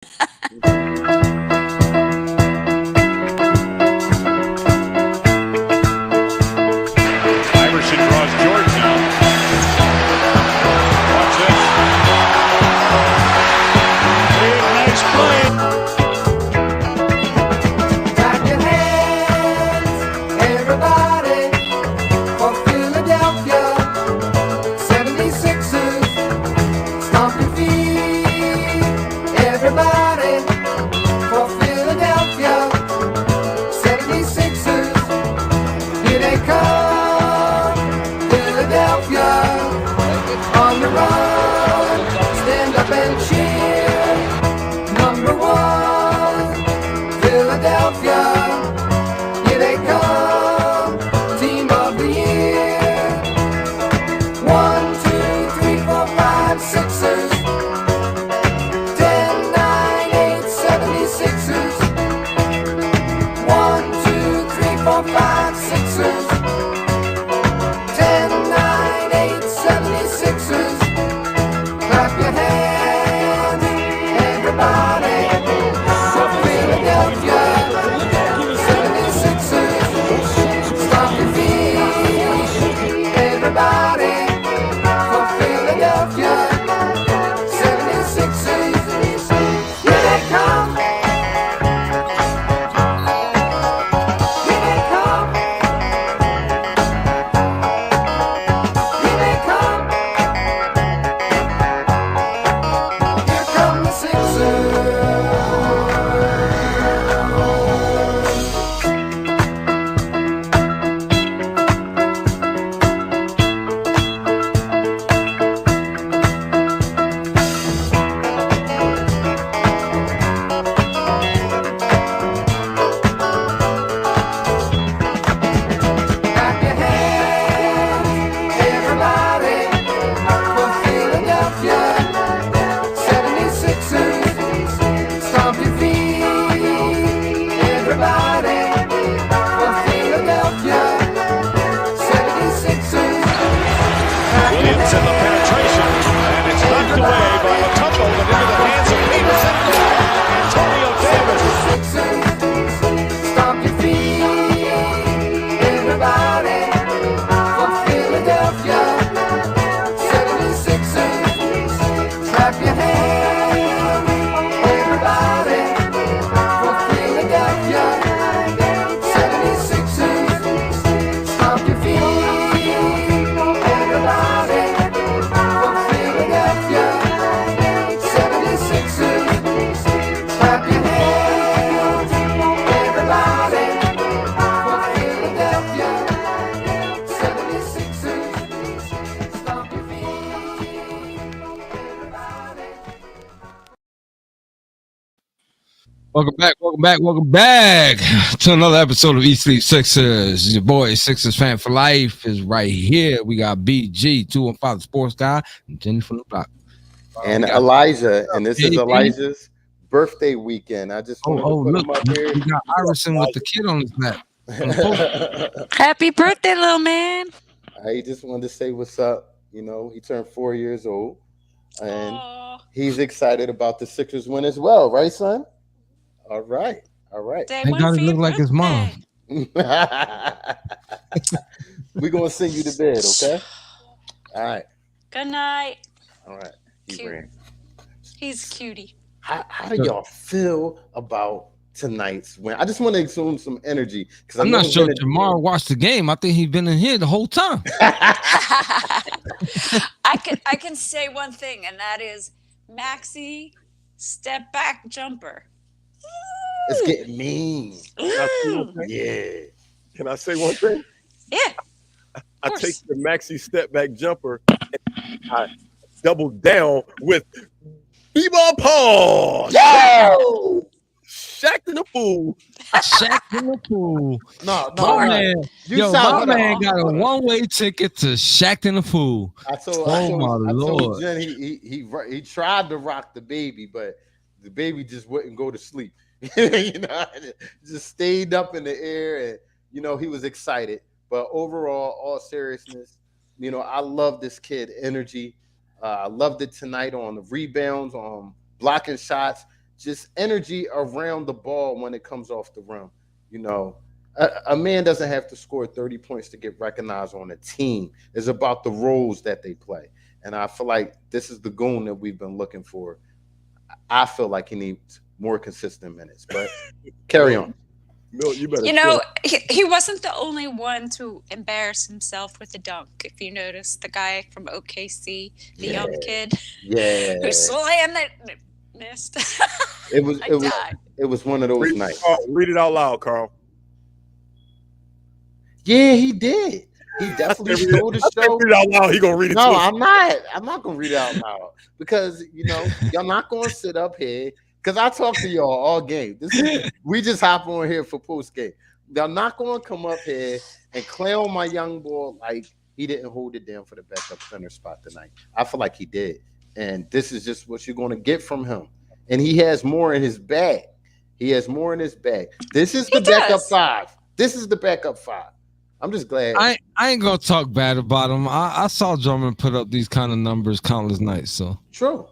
Iverson draws Jordan out. Watch this. Big, nice play. Clap your hands, everybody, for Philadelphia 76ers. Stomp your feet, everybody, for Philadelphia 76ers. Here they come, Philadelphia, on the run. Stand up and cheer. Number one, Philadelphia, here they come, team of the year. 1, 2, 3, 4, 5, Sixers. 10, 9, 8, 76ers. 1, 2, 3, 4, 5, Sixers. 10, 9, 8, 76ers. Clap your hands, everybody, for Philadelphia 76ers. Stomp your feet, everybody, for Philadelphia 76ers. Here they come. Here they come. Here they come. Here come the Sixers. Clap your hands, everybody, for Philadelphia 76ers. Stomp your feet, everybody, for Philadelphia 76ers. Clap your Williams in the penetration, and it's knocked away by Matumbo, but into the hands of Peterson. Antonio Davis. Sixers. Stomp your feet, everybody, for Philadelphia 76ers. Clap your hands, everybody, for Philadelphia 76ers. Stomp your feet, everybody, for Philadelphia 76ers. Clap your hands, everybody, for Philadelphia 76ers. Stomp your feet, everybody. Welcome back to another episode of Eat Sleep Sixers. Your boy Sixers fan for life is right here. We got BG, 215 Sports Guy, and Jenny from the block. And we got- Elijah, and this is Baby. Elijah's birthday weekend. I just wanted to put Look, him up here. we got Iverson with the kid on his lap. Happy birthday, little man. I just wanted to say what's up. You know, he turned 4 years old, and Aw. he's excited about the Sixers win as well, right, son? All right. Day Thank one God for he your look like his mom. birthday. We're gonna send you to bed, okay? All right. Good night. All right. He Cute. ran. He's cutie. How do y'all feel about tonight's win? I just want to assume some energy because I'm not sure Jamar watched the game. I think he's been in here the whole time. I can say one thing, and that is Maxi step back jumper. It's getting mean. Yeah. Can I say one thing? Yeah. I course. take the maxi step back jumper and I double down with B-ball pause. Yeah. Shaq in the pool. Shaq in the pool. No, My man, You my man got a one-way ticket to Shaq in the pool. I told Lord. Jen he tried to rock the baby, but the baby just wouldn't go to sleep. Just stayed up in the air, and he was excited. But overall, all seriousness, I love this kid energy. I loved it tonight on the rebounds, on blocking shots, just energy around the ball when it comes off the rim. You know, a man doesn't have to score 30 points to get recognized on a team. It's about the roles that they play. And I feel like this is the goon that we've been looking for. I feel like he needs more consistent minutes. But carry on. Milt, you better You chill. know, he wasn't the only one to embarrass himself with a dunk. If you notice, the guy from OKC, the young kid Yeah. who slammed it, missed. It was I it was died. it was one of those Read, nights. read it out loud, Carl. Yeah, he did. He definitely stole the show. Read it out loud. He gonna read it. No, to us. I'm not. I'm not gonna read it out loud because y'all not gonna sit up here because I talk to y'all all game. We just hop on here for post game. Y'all not gonna come up here and clown my young boy like he didn't hold it down for the backup center spot tonight. I feel like he did, and this is just what you're gonna get from him. And he has more in his bag. He has more in his bag. This is the backup five. This is the backup five. I'm just glad. I ain't gonna talk bad about him. I saw Drummond put up these kind of numbers countless nights. So True.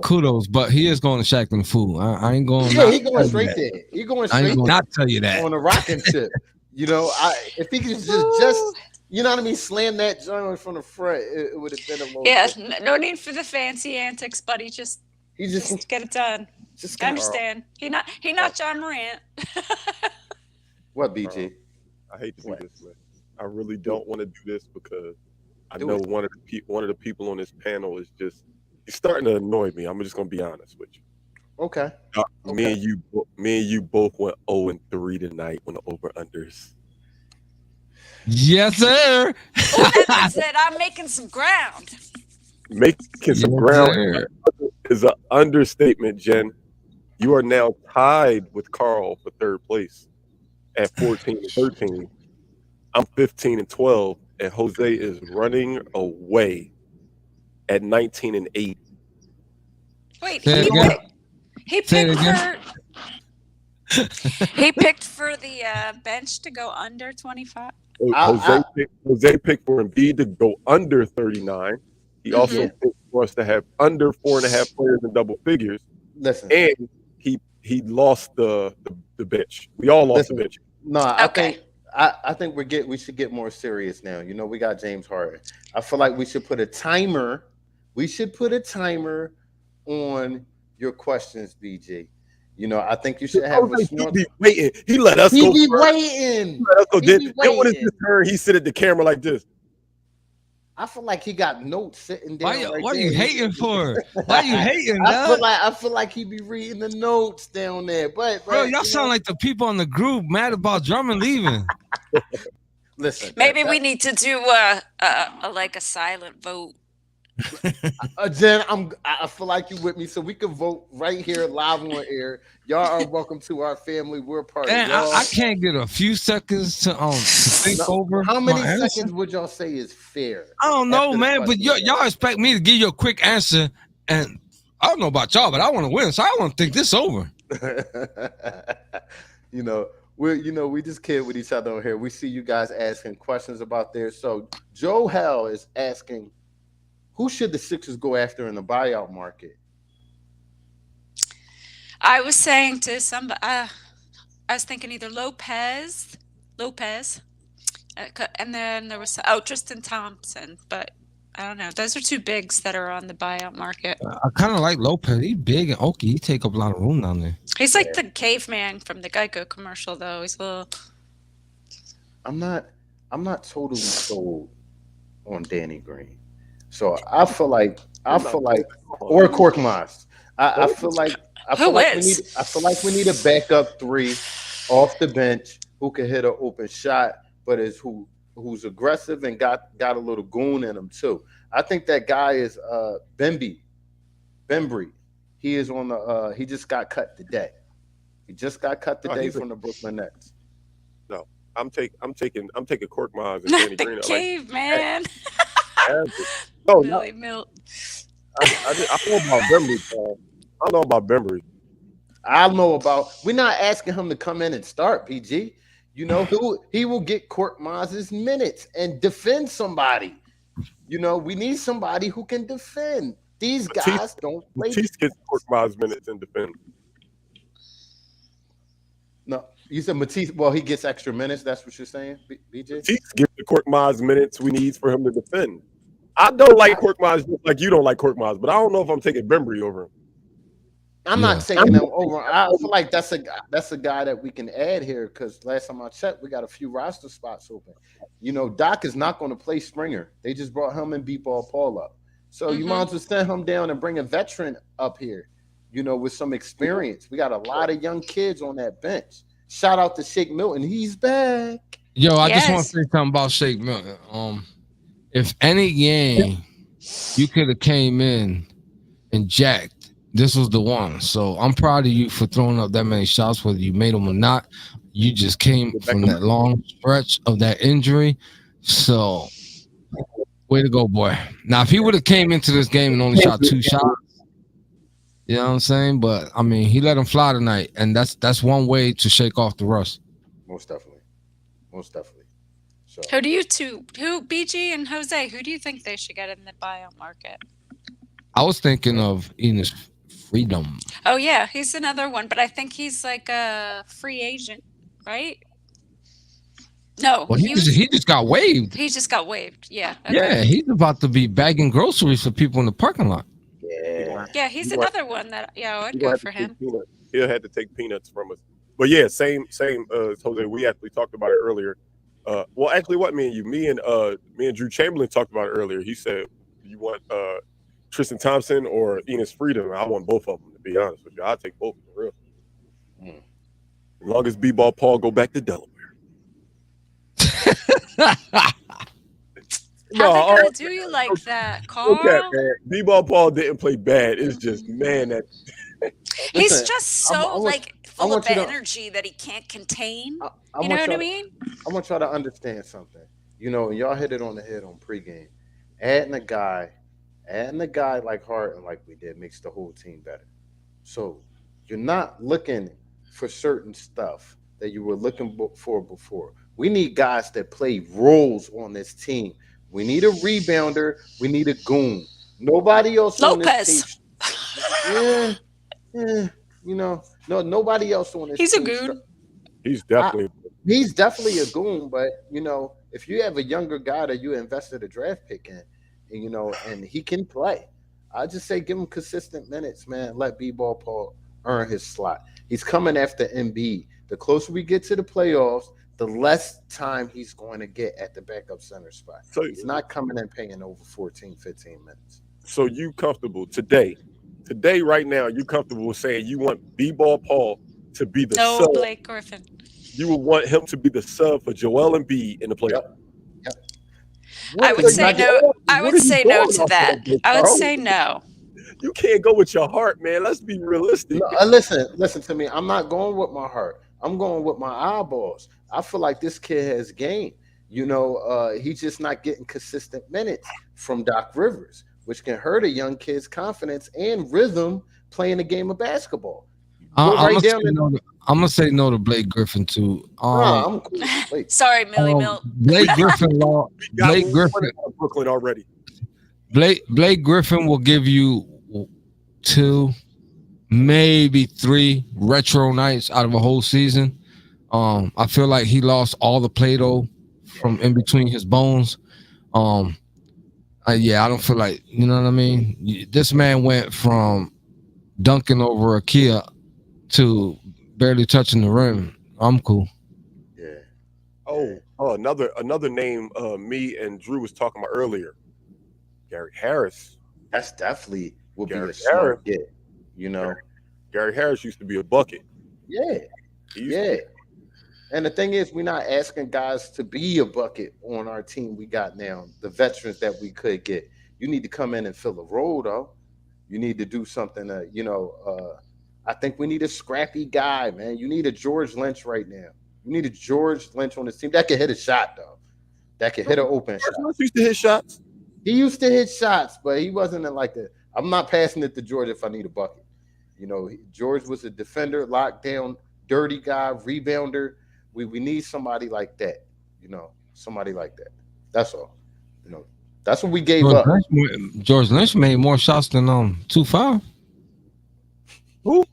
kudos, but he is going to Shaq and Fool. I ain't going. Yeah, he going straight there. He going I straight ain't gonna not tell you that. on a rocking tip. If he could just you know what I mean, slam that joint from the front, it would have been a little. Yeah, no need for the fancy antics, buddy. Just get it done. Just I understand. He not John Morant. What, BG? I hate to do this, man. I really don't want to do this because I know one of the people on this panel is he's starting to annoy me. I'm just gonna be honest with you. Okay. Me and you both went 0-3 tonight on the over unders. Yes, sir. I said I'm making some ground. Making some ground is an understatement, Jen. You are now tied with Carl for third place at 14-13. I'm 15-12, and Jose is running away at 19-8. Wait, Say it he again. he picked for the bench to go under 25. Jose picked for Embiid to go under 39. He also picked for us to have under 4.5 players in double figures. Listen, and he lost the bench. We all lost the bench. No, I think we should get more serious now. We got James Harden. I feel like we should put a timer. We should put a timer on your questions, BG. I think you should have a small. He be waiting. He let us go. He be first. waiting. He let us go. Then when it's waiting. his turn, he sit at the camera like this. I feel like he got notes sitting down. What are you hating for? Why are you hating? I feel like he be reading the notes down there. But bro, y'all sound like the people on the group mad about Drummond leaving. Listen, maybe we need to do a silent vote. Jen, I feel like you with me, so we can vote right here live on air. Y'all are welcome to our family. We're part of y'all. I can't get a few seconds to think over. How many seconds would y'all say is fair? I don't know, man, but y'all expect me to give you a quick answer, and I don't know about y'all, but I want to win, so I want to think this over. We just kid with each other on here. We see you guys asking questions about there. So Joe Hell is asking, who should the Sixers go after in the buyout market? I was saying to somebody, I was thinking either Lopez, and then there was Tristan Thompson, but I don't know. Those are two bigs that are on the buyout market. I kind of like Lopez. He's big and oaky. He take up a lot of room down there. He's like the caveman from the Geico commercial, though. He's a little. I'm not totally sold on Danny Green. So I feel like or Korkmaz. I feel like we need a backup three off the bench who can hit an open shot, but who's aggressive and got a little goon in him too. I think that guy is Bembry. He is on the he just got cut today. He just got cut today from the Brooklyn Nets. No, I'm taking Korkmaz and Danny Green. The caveman. No, Billy Milt. I know about Bembry. I know about Bembry. We're not asking him to come in and start, PG. He will get Korkmaz's minutes and defend somebody. We need somebody who can defend. These guys don't play. Matisse gets Korkmaz minutes and defend. No, you said Matisse. Well, he gets extra minutes. That's what you're saying, BJ. Matisse gives the Korkmaz minutes we need for him to defend. I don't like Korkmaz just like you don't like Korkmaz, but I don't know if I'm taking Bembry over him. I'm Yeah. not taking them over. I feel like that's a guy that we can add here because last time I checked, we got a few roster spots open. You know, Doc is not going to play Springer. They just brought him and B-Ball Paul up. So you might as well send him down and bring a veteran up here, you know, with some experience. We got a lot of young kids on that bench. Shout out to Shake Milton. He's back. Yo, I just want Yes. to say something about Shake Milton. If any game you could have came in and jacked, this was the one. So I'm proud of you for throwing up that many shots, whether you made them or not. You just came from that long stretch of that injury. So way to go, boy. Now, if he would have came into this game and only shot 2 shots, you know what I'm saying? But I mean, he let him fly tonight, and that's one way to shake off the rust. Most definitely. Most definitely. So Who do you two, BG and Jose, who do you think they should get in the buyout market? I was thinking of Enos Freedom. Oh, yeah, he's another one, but I think he's like a free agent, right? No, Well, he just got waived. he just got waived. Yeah. Okay. Yeah, he's about to be bagging groceries for people in the parking lot. yeah. Yeah, he's You are- another one that I would He'll go have for to take him. peanuts. He'll have to take peanuts from us. But yeah, same Jose. We actually talked about it earlier. Well, actually, what me and Drew Chamberlain talked about it earlier. He said, "You want Tristan Thompson or Enos Freedom?" I want both of them. To be honest with you, I'll take both for real. Mm. As long as B-Ball Paul go back to Delaware. How they all gonna do you like that, Carl? okay, man. B-Ball Paul didn't play bad. It's just man that He's Listen, just I so want- like I full want of you to- energy that he can't contain. I You know want what I y'all- mean? I want y'all to understand something. You know, y'all hit it on the head on pregame. Adding a guy like Hart and like we did makes the whole team better. So you're not looking for certain stuff that you were looking for before. We need guys that play roles on this team. We need a rebounder. We need a goon. Nobody else on this team. Yeah, you know, nobody else on this He's a team. goon. he's definitely He's definitely a goon, but you know, if you have a younger guy that you invested a draft pick in, and you know, and he can play, I just say give him consistent minutes, man. Let B-Ball Paul earn his slot. He's coming after Embiid. The closer we get to the playoffs, the less time he's going to get at the backup center spot. So- He's not coming in paying over 14, 15 minutes. so you comfortable today right now. You comfortable with saying you want B-Ball Paul to be the No, sub? Blake Griffin. You would want him to be the sub for Joel Embiid in the playoffs. I would What say are you no. going- I what would are you say no going to off that. of this, I would Carl? say no. You can't go with your heart, man. Let's be realistic. No, listen to me. I'm not going with my heart. I'm going with my eyeballs. I feel like this kid has game. You know, he's just not getting consistent minutes from Doc Rivers, which can hurt a young kid's confidence and rhythm playing a game of basketball. Go I'm right down and gonna say no to Blake Griffin too. I'm cool. Wait, Sorry, Millie Mill. Blake Griffin law. We got Blake one Griffin. out of Brooklyn already. Blake Griffin will give you 2, maybe 3 retro nights out of a whole season. I feel like he lost all the Play-Doh from in between his bones. Yeah, I don't feel like, you know what I mean? This man went from dunking over a Kia to barely touching the rim. I'm cool. yeah. Oh, another name. Me and Drew was talking about earlier. Gary Harris. That's definitely would be Gary a smart Harris. get. You know, Gary Harris used to be a bucket. yeah. He used Yeah. And the thing is, we're not asking guys to be a bucket on our team we got now, the veterans that we could get. You need to come in and fill a role, though. You need to do something, I think we need a scrappy guy, man. You need a George Lynch right now. You need a George Lynch on this team that can hit a shot, though. That can hit an open shot. Harris used to hit shots. He used to hit shots, but he wasn't in like the. I'm not passing it to George if I need a bucket. You know, George was a defender, lockdown, dirty guy, rebounder. We need somebody like that. You know, somebody like that. That's all. You know, that's what we gave up. George Lynch made more shots than 2-5. Who?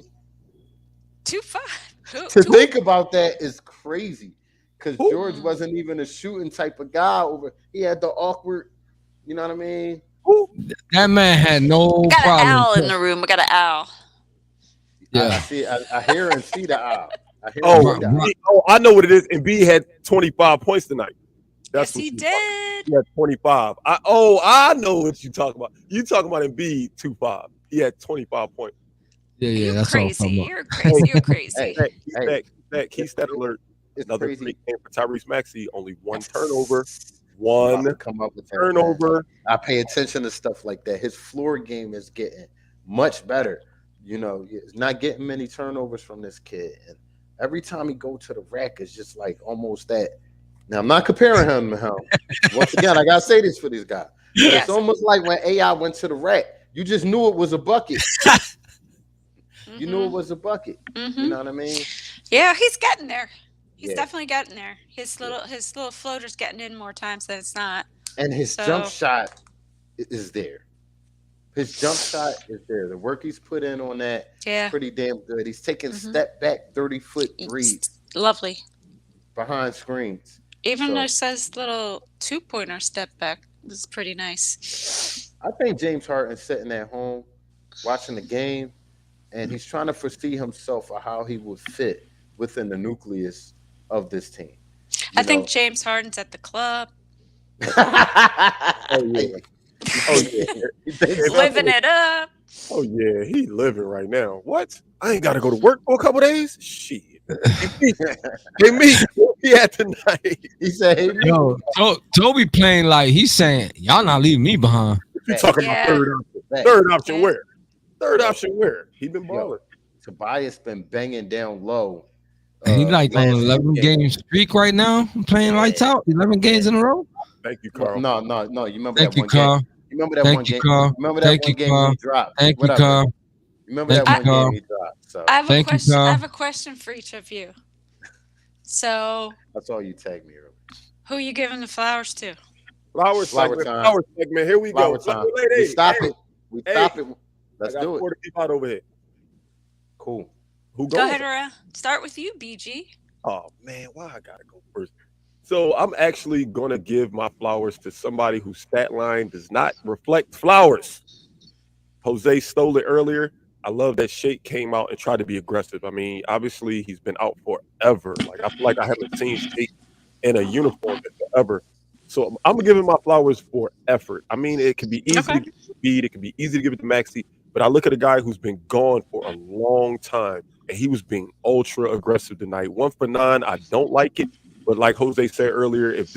2-5. To think about that is crazy because Who? George wasn't even a shooting type of guy. He had the awkward, you know what I mean? Who? That man had no I got an problem. owl in the room. I got an owl. Yeah. I see. I hear and see the owl. I hear and Oh, see the owl. I know what it is. And B had 25 points tonight. That's Yes, what he you talking- did. He had 25. I know what you talking about. You talking about Embiid 2-5. He had 25 points. Yeah, You're that's what I'm crazy. talking about. You're crazy. You're crazy. Hey, He's hey, back. He's stat alert. it's Another crazy. great game for Tyrese Maxey. Only one turnover. I'm about to One come up with that, turnover. man. I pay attention to stuff like that. His floor game is getting much better. You know, he's not getting many turnovers from this kid, and every time he go to the rack, it's just like almost that. Now I'm not comparing him to him. Once again, I gotta say this for these guys. But Yes. it's almost like when AI went to the rack, you just knew it was a bucket. You knew it was a bucket. Mm-hmm. You know what I mean? Yeah, he's getting there. He's Yeah. definitely getting there. His little floater's getting in more times than it's not. And his So- jump shot is there. His jump shot is there. The work he's put in on that Yeah. is pretty damn good. He's taking Mhm. step back 30-foot threes It's lovely. behind screens. Even So- though says little 2-pointer step back was pretty nice. I think James Harden's sitting at home watching the game, and he's trying to foresee himself or how he would fit within the nucleus of this team. I think James Harden's at the club, Oh yeah. Oh yeah. You think so? living it up. Oh yeah. He living right now. What? I ain't got to go to work for a couple days. Shit. Hey me. He had tonight. He said, "Hey, Yo, Toby playing like he's saying, y'all not leaving me behind. You talking Yeah. about third option? back." Third option Yeah. where? Third option where? He been balling. Tobias been banging down low. And he like on last an 11 few game games. streak right now, playing lights out, 11 games in a row. Thank you, Carl. No. You remember Thank that you, one game? Carl. You remember that Thank one you, game? Carl. Remember that Thank one you, game Carl. when he dropped? Thank you, Whatever. Carl. Remember Thank that you, one game Carl. he dropped. So I have Thank a you, question. Carl. I have a question for each of you. So, that's all you tagged me earlier. who you giving the flowers to? Flower Flower segment. time. Flower segment. Here we Flower go. time. Lady, We stop hey, it. We hey. stop it. I Let's got do it. 40 people out over here. Cool. Who Go goes? ahead, Aura. Start with you, BG. Oh man, why I gotta go first? So I'm actually gonna give my flowers to somebody whose stat line does not reflect flowers. Jose stole it earlier. I love that Shake came out and tried to be aggressive. I mean, obviously he's been out forever. Like I feel like I haven't seen Shake in a uniform in forever. So I'm giving my flowers for effort. I mean, it can be easy Okay. to give it to Bede, it can be easy to give it to Maxey, but I look at a guy who's been gone for a long time, and he was being ultra aggressive tonight. 1 for 9, I don't like it, but like Jose said earlier, if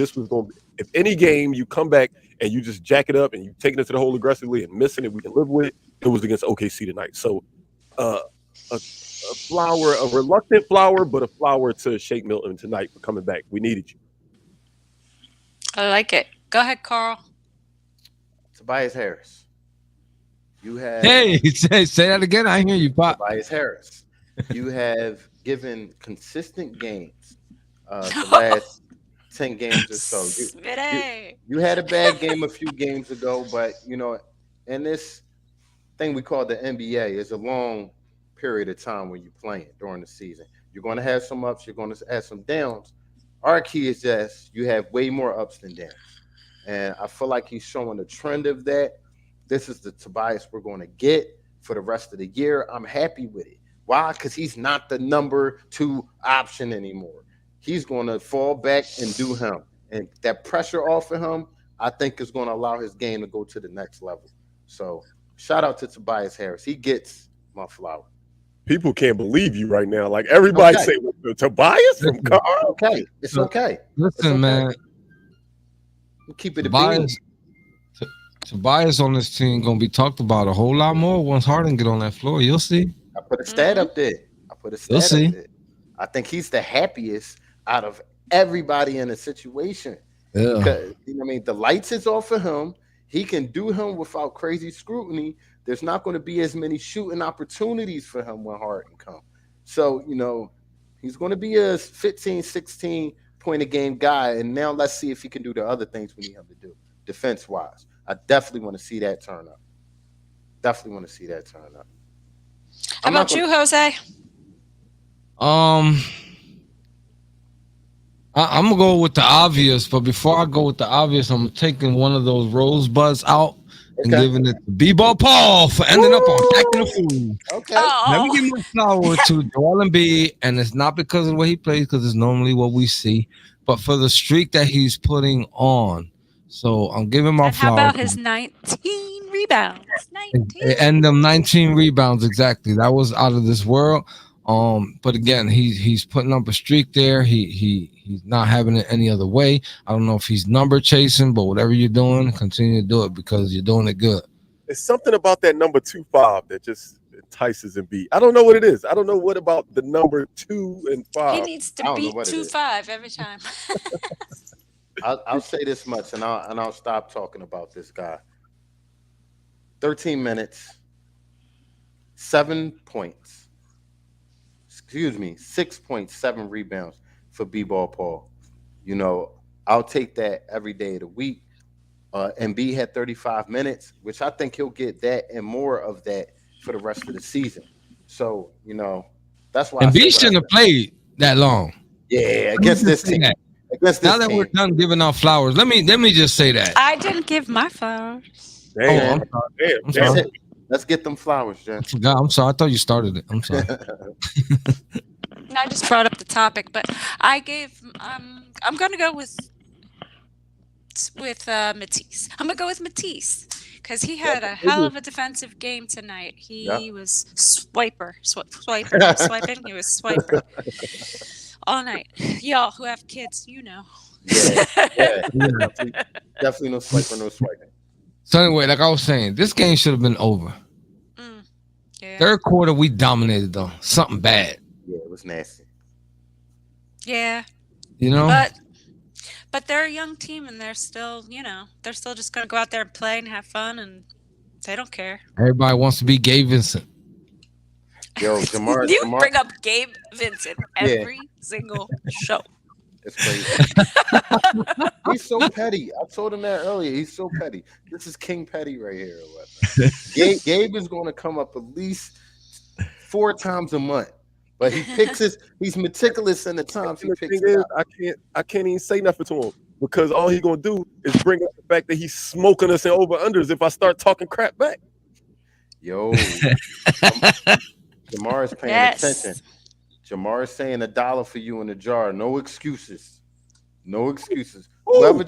any game you come back and you just jack it up and you taking it to the hole aggressively and missing it, we can live with it. It was against OKC tonight. So a flower, a reluctant flower, but a flower to Shake Milton tonight for coming back. We needed you. I like it. Go ahead, Carl. Tobias Harris. You have Hey, say that again. I hear you, Pop. Tobias Harris. You have given consistent games the last 10 games or so. Smitty. You had a bad game a few games ago, but in this thing we call the NBA is a long period of time when you're playing during the season. You're going to have some ups, you're going to have some downs. Our key is just you have way more ups than downs. And I feel like he's showing a trend of that. This is the Tobias we're going to get for the rest of the year. I'm happy with it. Why? Because he's not the number 2 option anymore. He's going to fall back and do him. And that pressure off of him, I think, is going to allow his game to go to the next level. So shout out to Tobias Harris. He gets my flower. People can't believe you right now. Like everybody Okay. say, Tobias from Carl. Okay. It's okay. Listen, okay. man. We'll keep it a bean. Tobias on this team gonna be talked about a whole lot more once Harden get on that floor. You'll see. I put a stat up there. You'll see. I think he's the happiest out of everybody in the situation. Yeah. Because, the lights is off of him. He can do him without crazy scrutiny. There's not going to be as many shooting opportunities for him when Harden comes. So, he's going to be a 15, 16 point a game guy. And now let's see if he can do the other things we need him to do defense-wise. I definitely want to see that turn up. How about you, Jose? Um, I'm gonna go with the obvious, but before I go with the obvious, I'm taking one of those rosebuds out and Okay. giving it to B-Ball Paul for ending up on Hacking the Fool. Okay. Let me Oh, give my flower to Joel Embiid, and it's not because of the way he plays, because it's normally what we see, but for the streak that he's putting on. So I'm giving my and how flowers about his 19 rebounds? and 19. them 19 rebounds exactly. That was out of this world. But again, he's putting up a streak there. He's not having it any other way. I don't know if he's number chasing, but whatever you're doing, continue to do it because you're doing it good. It's something about that number 2-5 that just entices and beat. I don't know what it is. I don't know what about the number 2 and He 5. needs I to don't know beat what it is. 2-5 every time. I'll say this much, and I'll stop talking about this guy. 13 minutes, 7 points. Excuse me, 6.7 rebounds for B-Ball Paul. You know, I'll take that every day of the week. And B had 35 minutes, which I think he'll get that and more of that for the rest of the season. So, you know, that's why I And say B what I shouldn't said. have played that long. Yeah, Let me against this just say team. that. Against Now this that we're team. done giving out flowers, let me just say that. I didn't give my flowers. Oh, Damn, I'm sorry. damn, I'm damn. sorry. Let's get them flowers, Jen. I forgot. I'm sorry. I thought you started it. I'm sorry. I just brought up the topic, but I gave. I'm gonna go with Matisse. I'm gonna go with Matisse because he had a hell of a defensive game tonight. Yeah. He was swiping, not swiping. He was swiping all night. Y'all who have kids, you know. Yeah. Yeah. Yeah. Definitely no swiping, no swiping. So anyway, like I was saying, this game should have been over. Mm, yeah. Third quarter, we dominated though. Something bad. Yeah, it was nasty. Yeah. You know? But they're a young team and they're still, they're still just gonna go out there and play and have fun and they don't care. Everybody wants to be Gabe Vincent. Yo, Jamar, You bring up Gabe Vincent Yeah. every single show. it's crazy. He's so petty. I told him that earlier. He's so petty. This is King Petty right here. Or whatnot. Gabe is going to come up at least 4 times a month, but he's meticulous in the times he The picks thing it is, up. I can't even say nothing to him because all he's gonna do is bring up the fact that he's smoking us in over unders if I start talking crap back. Yo, Jamar is paying attention. Jamar is saying $1 for you in the jar. No excuses. No excuses. Ooh.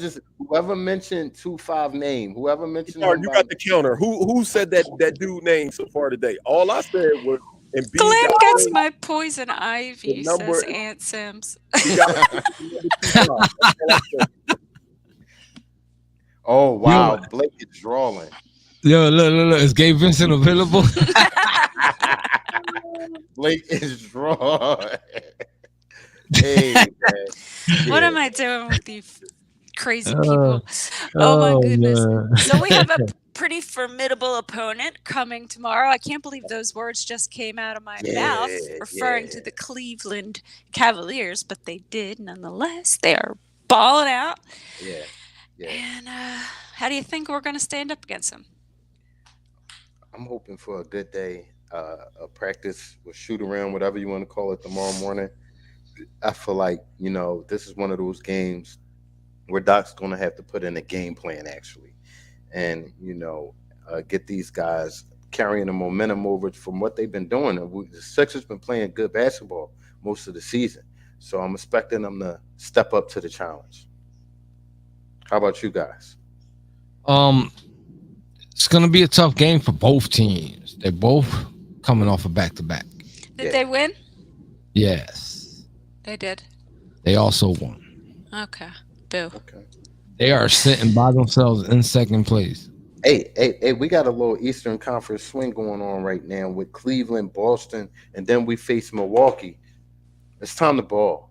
Whoever mentioned 2-5 name, whoever mentioned Sorry, him you by- got the counter. Who said that dude name so far today? All I said was Embiid Glenn got gets my poison ivy, The number- says Aunt Sims. he got number 2-5. That's all I said. Oh wow, Blake is drawing. Yo, look. Is Gabe Vincent available? Blake is drawing. Hey, man. What Yeah. am I doing with these crazy people? Oh my goodness. man. So we have a pretty formidable opponent coming tomorrow. I can't believe those words just came out of my mouth referring to the Cleveland Cavaliers, but they did nonetheless. They are balling out. Yeah. And how do you think we're going to stand up against them? I'm hoping for a good day, a practice with shoot around, whatever you want to call it, tomorrow morning. I feel like, this is one of those games where Doc's going to have to put in a game plan, actually. And, get these guys carrying the momentum over from what they've been doing. The Sixers been playing good basketball most of the season. So I'm expecting them to step up to the challenge. How about you guys? It's gonna be a tough game for both teams. They're both coming off a back-to-back. Did they win? Yes, They did. they also won. Okay. Boo. Okay. They are sitting by themselves in second place. Hey, we got a little Eastern Conference swing going on right now with Cleveland, Boston, and then we face Milwaukee. It's time to ball.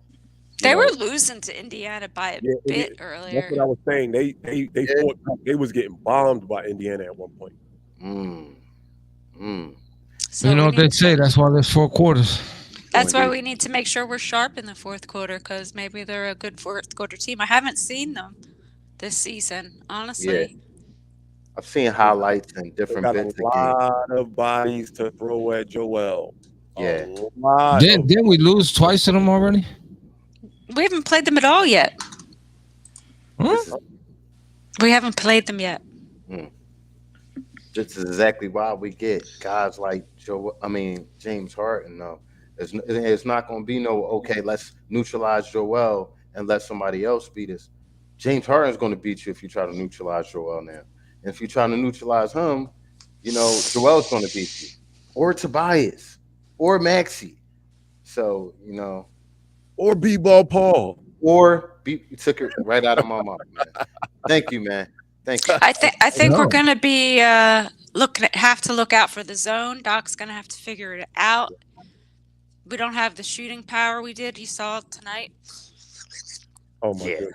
They were losing to Indiana by a bit earlier. That's what I was saying. They thought they was getting bombed by Indiana at one point. So you know we what they need say? to- That's why there's 4 quarters. That's why we need to make sure we're sharp in the fourth quarter because maybe they're a good fourth quarter team. I haven't seen them this season, honestly. I've seen highlights and They different got a bits of games. lot of bodies to throw at Joel. Yeah. A lot. Didn't we lose twice to them already? We haven't played them at all yet. This is We haven't played them yet. This is exactly why we get guys like James Harden. No, it's not going to be no, okay, let's neutralize Joel and let somebody else beat us. James Harden's going to beat you if you try to neutralize Joel now. And if you're trying to neutralize him, Joel's going to beat you. Or Tobias. Or Maxey. So, Or B-Ball Paul. you took it right out of my mouth, man. Thank you, man. Thank you. I think No. we're gonna be have to look out for the zone. Doc's gonna have to figure it out. We don't have the shooting power we did. You saw it tonight. Oh my Yeah. goodness.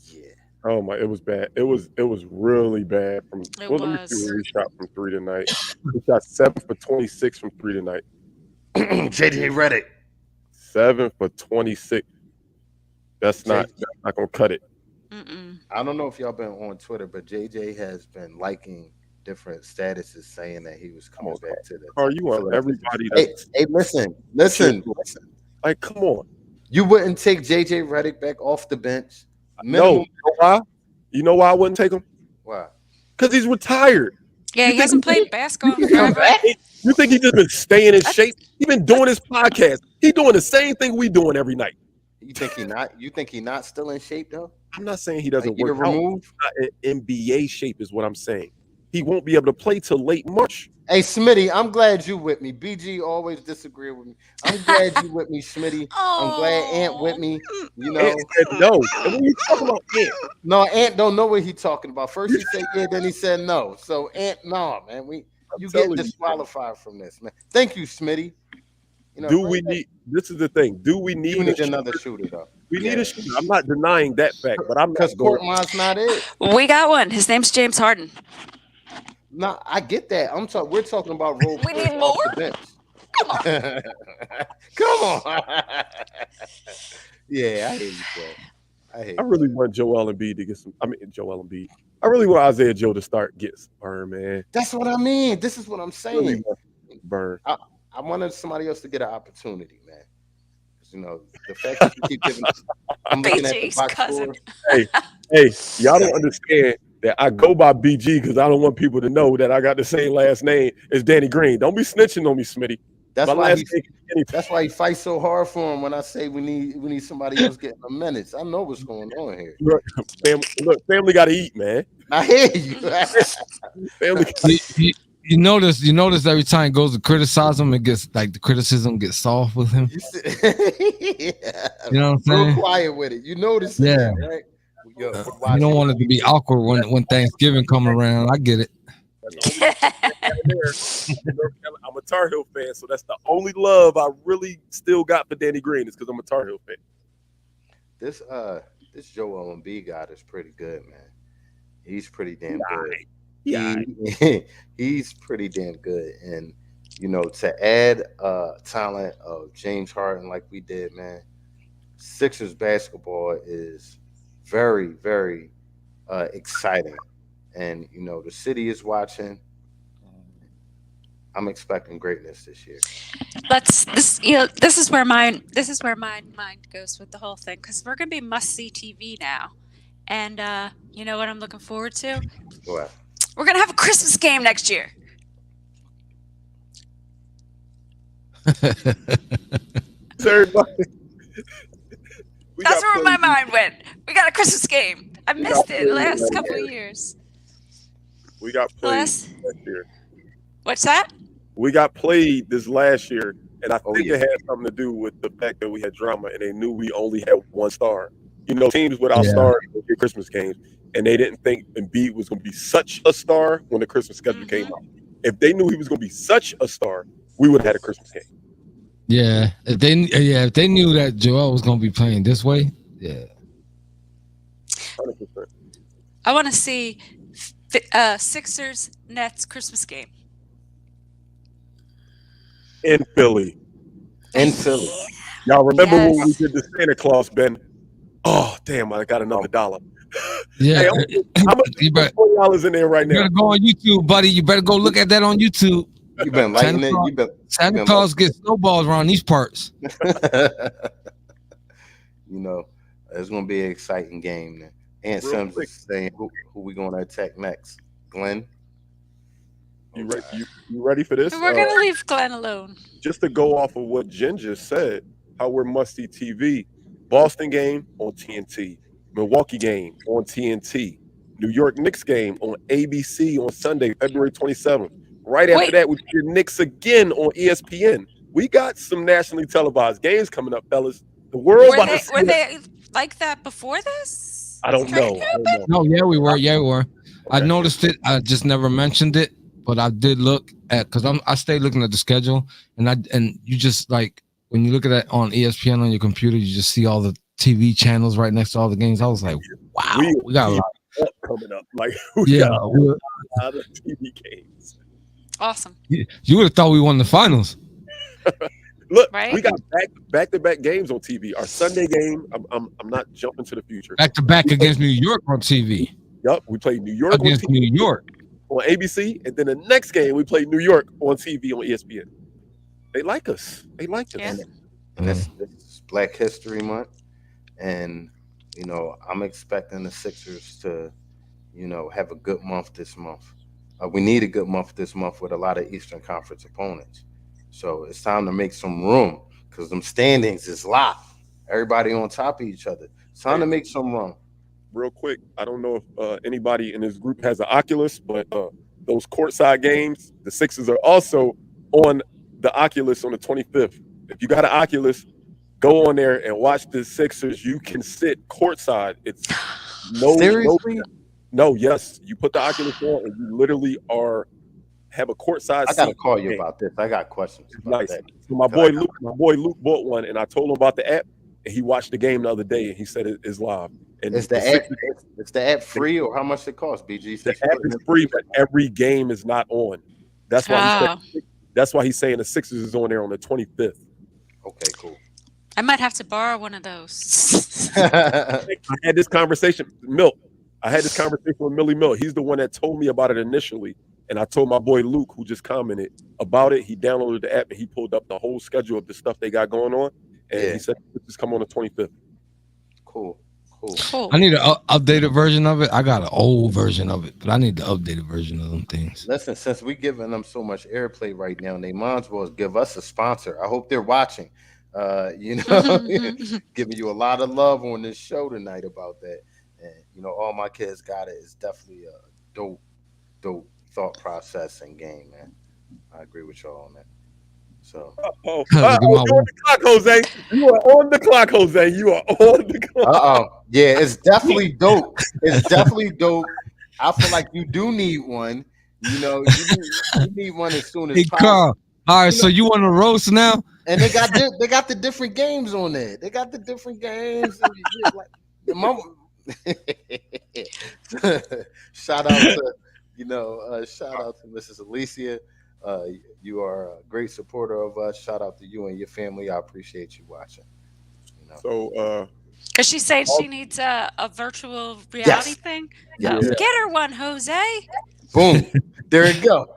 Yeah. Oh my, it was bad. It was really bad. Let me see where we shot from 3 tonight. We shot 7 for 26 from 3 tonight. JJ Redick. 7 for 26. That's not gonna cut it. Mm-mm. I don't know if y'all been on Twitter, but JJ has been liking different statuses saying that he was coming back to the. Are you on everybody? Hey, listen. Like, come on. You wouldn't take JJ Redick back off the bench. No. You know why I wouldn't take him? Why? Because he's retired. Yeah, he hasn't played basketball in forever. You think he just been staying in shape? He been doing his podcast. He doing the same thing we doing every night. You think he not? You think he not still in shape though? I'm not saying he doesn't Like, work out. removed? He's not in NBA shape is what I'm saying. He won't be able to play till late March. Hey, Smitty, I'm glad you with me. BG always disagree with me. I'm glad you with me, Smitty. I'm glad Ant with me. Ant said no. And when you talking about Ant? No, Ant don't know what he talking about. First he said yeah, then he said no. So Ant, no, man, you get disqualified from this, man. Thank you, Smitty. This is the thing. Do we need another shooter though? We need a shooter. I'm not denying that fact, but I'm because Courtman's not it. We got one. His name's James Harden. No, I get that. We're talking about role. We need more. Come on. Come on. Yeah, I hate you, bro. I really want Joel Embiid to get some. Joel Embiid. I really want Isaiah Joe to start get some burn, man. That's what I mean. This is what I'm saying. Really burn. I wanted somebody else to get an opportunity, man. The fact that you keep giving. I'm looking at the box cousin. score. Hey, y'all don't understand that I go by BG because I don't want people to know that I got the same last name as Danny Green. Don't be snitching on me, Smitty. That's why he fights so hard for him when I say we need somebody else getting the minutes. I know what's going on here. Family got to eat, man. I hear you. Family. You notice every time he goes to criticize him, it gets like the criticism gets soft with him. Yeah. You know what I'm saying? Real quiet with it. You notice Yeah. that, right? You don't want it to be awkward when Thanksgiving come around. I get it. I'm a Tar Heel fan, so that's the only love I really still got for Danny Green is because I'm a Tar Heel fan. This Joel Embiid guy is pretty good, man. He's pretty damn good. Yeah, he's pretty damn good, and to add talent of James Harden like we did, man. Sixers basketball is very, very exciting, and the city is watching. I'm expecting greatness this year. This is where my mind goes with the whole thing because we're gonna be must-see TV now, and you know what I'm looking forward to? What? We're gonna have a Christmas game next year. Everybody. That's where my mind went. We got a Christmas game. I missed it the last couple of years. We got played last year. What's that? We got played this last year, and I think it had something to do with the fact that we had drama, and they knew we only had one star. Teams without stars get Christmas games, and they didn't think Embiid was going to be such a star when the Christmas schedule came out. If they knew he was going to be such a star, we would have had a Christmas game. Yeah, if they knew that Joel was going to be playing this way, 100%. I want to see Sixers Nets Christmas game in Philly. Y'all remember when we did the Santa Claus, Ben? Oh, damn, I got another $1. Yeah. Hey, how much $20 in there right now? You better go on YouTube, buddy. You better go look at that on YouTube. You've been lighting it. You've been Santa Claus gets snowballs around these parts. you know, it's gonna be an exciting game. Then. Aunt Real Sims quick. is saying who we gonna attack next? Glenn. You ready for this? We're gonna leave Glenn alone. Just to go off of what Jen just said, how we're musty TV. Boston game on TNT, Milwaukee game on TNT, New York Knicks game on ABC on Sunday, February 27th. Right after that, we play the Knicks again on ESPN. We got some nationally televised games coming up, fellas. The world were they like that before this? I don't know. No, yeah, we were. Yeah, we were. Okay. I noticed it. I just never mentioned it, but I did look at because I stay looking at the schedule, and you just like when you look at it on ESPN on your computer, you just see all the TV channels right next to all the games. I was like, wow, we got a lot coming up. Like, we got a lot of TV games. Awesome. You would have thought we won the finals. Look, we got back-to-back games on TV. Our Sunday game, I'm not jumping to the future. Back-to-back against New York on TV. Yup, we played New York against on TV, New York on ABC, and then the next game we played New York on TV on ESPN. They like us. They like us. Yeah. And this is Black History Month, and I'm expecting the Sixers to, have a good month this month. We need a good month this month with a lot of Eastern Conference opponents. So it's time to make some room because them standings is locked. Everybody on top of each other. It's time to make some room. Real quick, I don't know if anybody in this group has an Oculus, but those courtside games, the Sixers are also on the Oculus on the 25th. If you got an Oculus, go on there and watch the Sixers. You can sit courtside. It's seriously? No, yes. You put the Oculus on and you literally have a courtside seat. I gotta call you about this. I got questions about that. So my boy Luke bought one, and I told him about the app, and he watched the game the other day, and he said it is live. And is the app free, or how much it costs, BG? The app is free, but every game is not on. That's why that's why he's saying the Sixers is on there on the 25th. Okay, cool. I might have to borrow one of those. I had this conversation, I had this conversation with Millie Mill. He's the one that told me about it initially. And I told my boy Luke, who just commented about it, he downloaded the app and he pulled up the whole schedule of the stuff they got going on. And he said, just come on the 25th. Cool. I need an updated version of it. I got an old version of it, but I need the updated version of them things. Listen, since we're giving them so much airplay right now, they might as well give us a sponsor. I hope they're watching. Giving you a lot of love on this show tonight about that. And, all my kids got it. It's definitely a dope thought process and game, man. I agree with y'all on that. So, you're on the clock, Jose. You are on the clock, Jose. You are on the clock. Yeah, it's definitely dope. It's definitely dope. I feel like you do need one. You need one as soon as possible. Carl. All right, so you want to roast now? And they got the different games on there. They got the different games. Like, the mama. Shout out to Mrs. Alicia. You are a great supporter of us. Shout out to you and your family. I appreciate you watching. So, because she's saying she needs a virtual reality thing. Yes. Get her one, Jose. Boom. There you go.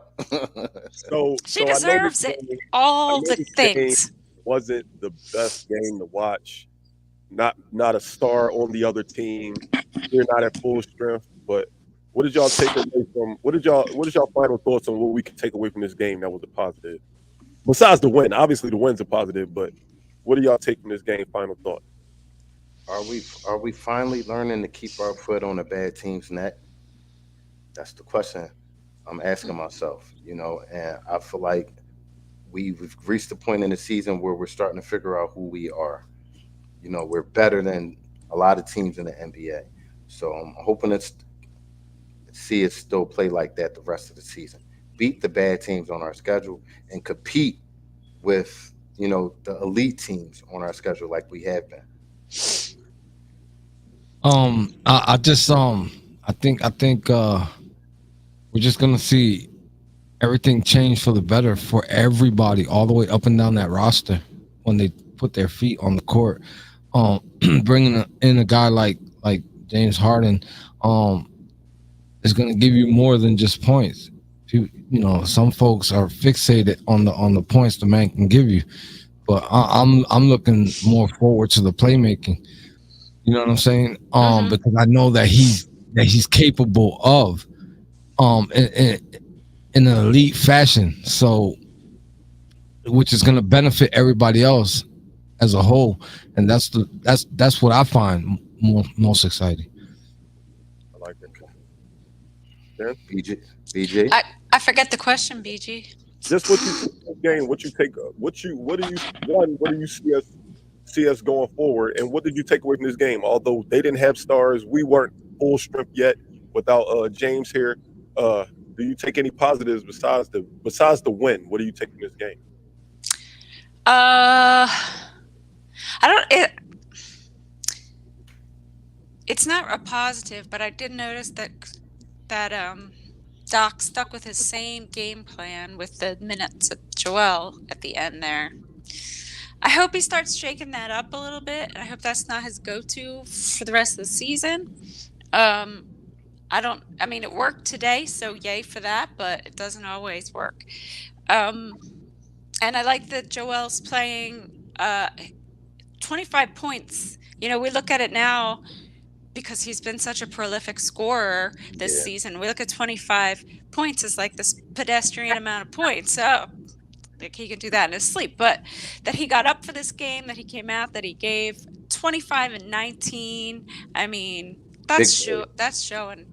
She deserves all the things. Wasn't the best game to watch. Not a star on the other team. They're not at full strength. But what did y'all take away from? What is y'all final thoughts on what we can take away from this game that was a positive? Besides the win, obviously the win's a positive. But what do y'all take from this game? Final thought. Are we finally learning to keep our foot on a bad team's neck? That's the question I'm asking myself. And I feel like we've reached the point in the season where we're starting to figure out who we are. We're better than a lot of teams in the NBA. So I'm hoping to see it still play like that the rest of the season. Beat the bad teams on our schedule and compete with, the elite teams on our schedule like we have been. I think we're just gonna see everything change for the better for everybody all the way up and down that roster when they put their feet on the court. Bringing in a guy like James Harden is going to give you more than just points. Some folks are fixated on the points the man can give you, but I'm looking more forward to the playmaking. You know what I'm saying? Because I know that he's capable of in an elite fashion. So, which is going to benefit everybody else as a whole, and that's what I find most exciting. I like that. Jen? BJ. I forget the question, BG. Just what you think of this game, what you take, what do you see us going forward, and what did you take away from this game? Although they didn't have stars, we weren't full strength yet without James here. Do you take any positives besides the win? What do you take from this game? I don't. It's not a positive, but I did notice that Doc stuck with his same game plan with the minutes at Joel at the end there. I hope he starts shaking that up a little bit. I hope that's not his go-to for the rest of the season. I mean, it worked today, so yay for that, but it doesn't always work. And I like that Joel's playing 25 points. We look at it now because he's been such a prolific scorer this season. We look at 25 points as like this pedestrian amount of points. So like he can do that in his sleep. But that he got up for this game, that he came out, that he gave 25 and 19. I mean, that's showing,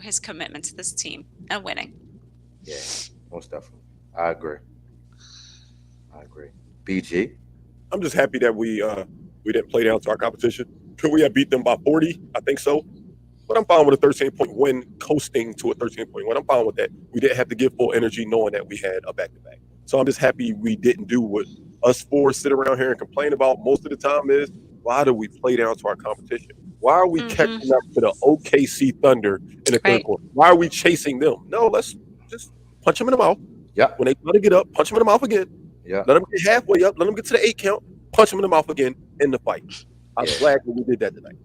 his commitment to this team and winning. Yeah, most definitely. I agree. BG. I'm just happy that we didn't play down to our competition. Could we have beat them by 40? I think so. But I'm fine with a 13-point win, coasting to a 13-point win. I'm fine with that. We didn't have to give full energy knowing that we had a back-to-back. So I'm just happy we didn't do what us four sit around here and complain about most of the time is, why do we play down to our competition? Why are we catching up to the OKC Thunder in the third quarter? Why are we chasing them? No, let's just punch them in the mouth. Yeah. When they try to get up, punch them in the mouth again. Yeah. Let them get halfway up. Let them get to the 8 count. Punch them in the mouth again in the fight. I'm glad that we did that tonight.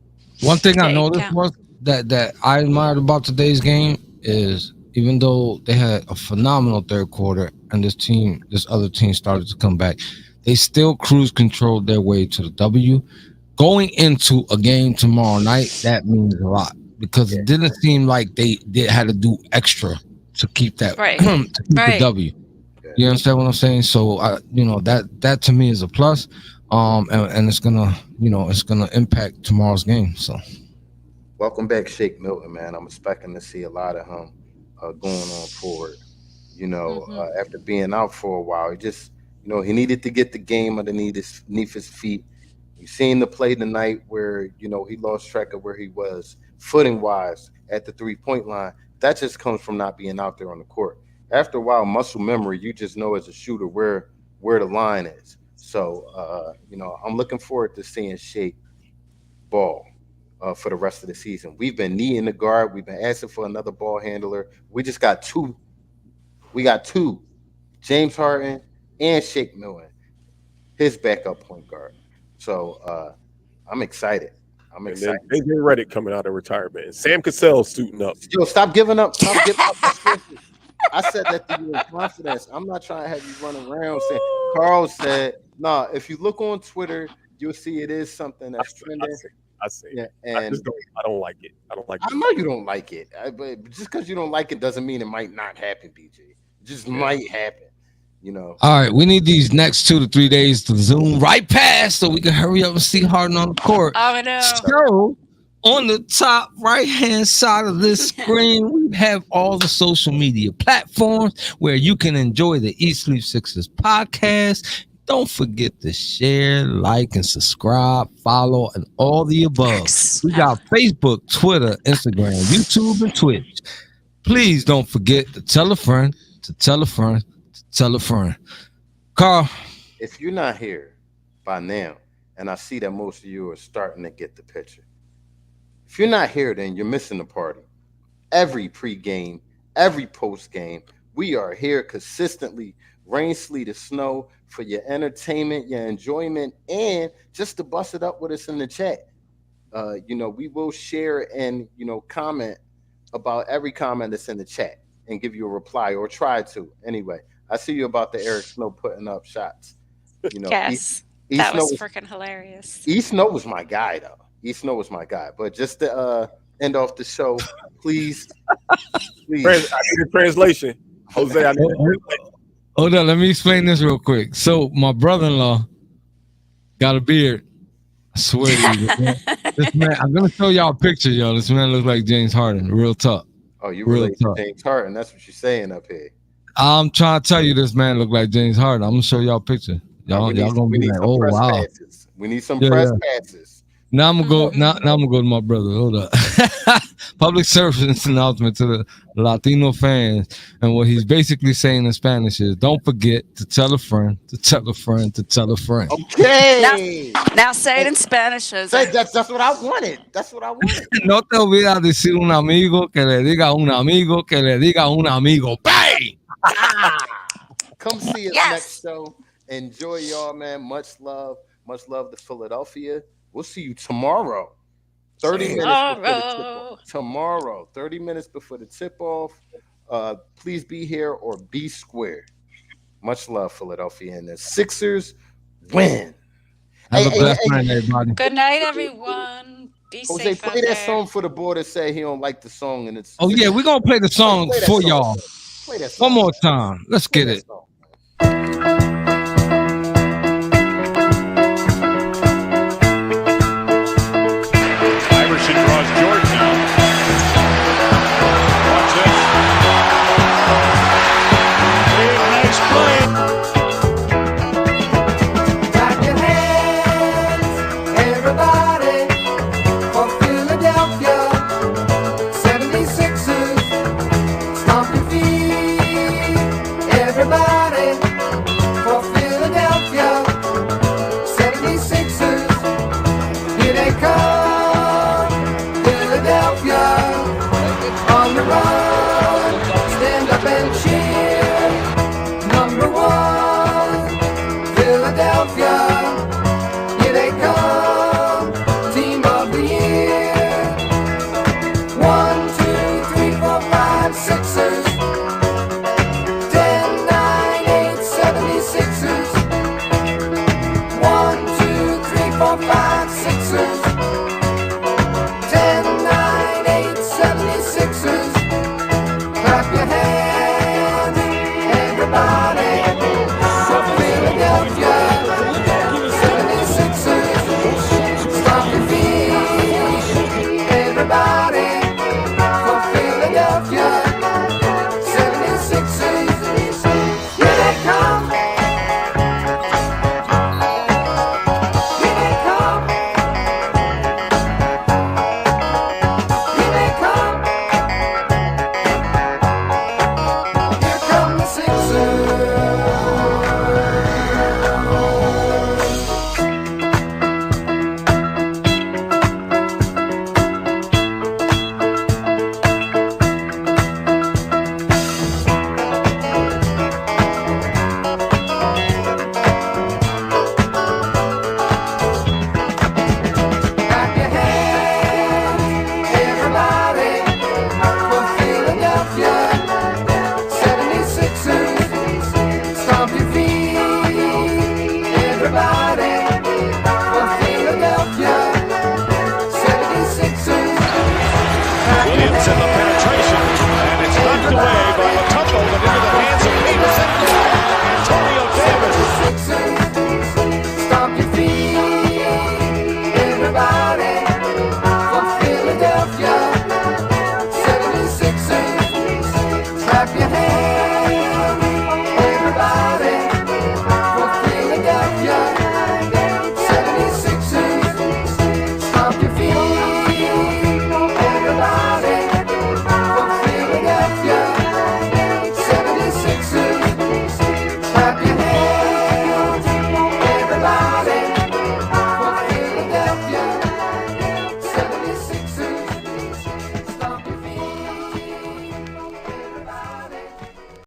One thing I noticed was that I admired about today's game is even though they had a phenomenal third quarter and this other team started to come back, they still cruise controlled their way to the W. Going into a game tomorrow night, that means a lot because it didn't seem like they had to do extra to keep that to keep the W. You understand what I'm saying? So that to me is a plus. And it's gonna impact tomorrow's game. So, welcome back, Shake Milton, man. I'm expecting to see a lot of him going on forward. After being out for a while, he just, he needed to get the game underneath his feet. You seen the play tonight where he lost track of where he was footing wise at the 3-point line. That just comes from not being out there on the court. After a while, muscle memory, you just know as a shooter where the line is. So, I'm looking forward to seeing Shake ball for the rest of the season. We've been needing the guard. We've been asking for another ball handler. We just got two. We got two, James Harden and Shake Milton, his backup point guard. So I'm excited. I'm excited. And then AJ Redick coming out of retirement. And Sam Cassell suiting up. Yo, stop giving up. Stop giving up. I said that to you in confidence. I'm not trying to have you run around saying. Carl said, "No, if you look on Twitter, you'll see it is something that's trending." I see. Yeah, I and don't like it. I don't like it. I know you don't like it, but just because you don't like it doesn't mean it might not happen, BJ. It just might happen. All right, we need these next 2 to 3 days to zoom right past so we can hurry up and see Harden on the court. Oh, I know. So, on the top right-hand side of this screen, we have all the social media platforms where you can enjoy the Eat Sleep Sixers podcast. Don't forget to share, like, and subscribe, follow, and all the above. We got Facebook, Twitter, Instagram, YouTube, and Twitch. Please don't forget to tell a friend, to tell a friend, to tell a friend. Carl. If you're not here by now, and I see that most of you are starting to get the picture, if you're not here, then you're missing the party. Every pregame, every postgame, we are here consistently, rain, sleet, or snow, for your entertainment, your enjoyment, and just to bust it up with us in the chat. We will share and comment about every comment that's in the chat. and give you a reply, or try to. Anyway, I see you about the Eric Snow putting up shots. You know, Yes. East That Snow was was freaking hilarious. East Snow was my guy though. East Snow was my guy. But just to end off the show, please. I need a translation. Jose, I need a translation. Hold on, let me explain this real quick. So my brother-in-law got a beard. I swear to you, this man. I'm gonna show y'all a picture, y'all. This man looks like James Harden. Real tough. Oh, you Real relate to tough. James Harden. That's what you're saying up here. I'm trying to tell you, this man look like James Harden. I'm gonna show y'all a picture. Y'all gonna we be need like, some oh press wow. passes. We need some Yeah, press yeah. passes. Now I'm gonna go. Now I'm gonna go to my brother. Hold up. Public service announcement to the Latino fans, and what he's basically saying in Spanish is, "Don't forget to tell a friend, to tell a friend, to tell a friend." Okay. Now say it in Spanish, Jose. Say, that's what I wanted. That's what I wanted. No te olvides decir un amigo que le diga a un amigo que le diga a un amigo. Bang! Come see us Yes. next show. Enjoy y'all, man. Much love to Philadelphia. We'll see you tomorrow. 30 minutes before the tip off. Tomorrow, 30 minutes before the tip off. Please be here or be square. Much love, Philadelphia, and the Sixers win. Have a blessed night, everybody. Good night, everyone. Be Jose, safe play out that there. song for the boy that said he don't like the song, and it's. Oh yeah, we're gonna play the song Play that for song. y'all Play that song. one more time. Let's Play get that it. song. Iverson draws Jordan out. Watch this. Big, nice play. Clap your hands, everybody, for Philadelphia 76ers. Stomp your feet, everybody, for Philadelphia 76ers. Here they come, Philadelphia, on the run. Stand up and cheer. Number one, Philadelphia, here they come, team of the year. 1, 2, 3, 4, 5, Sixers. 10, 9, 8, 76ers. 1, 2, 3, 4, 5, Sixers.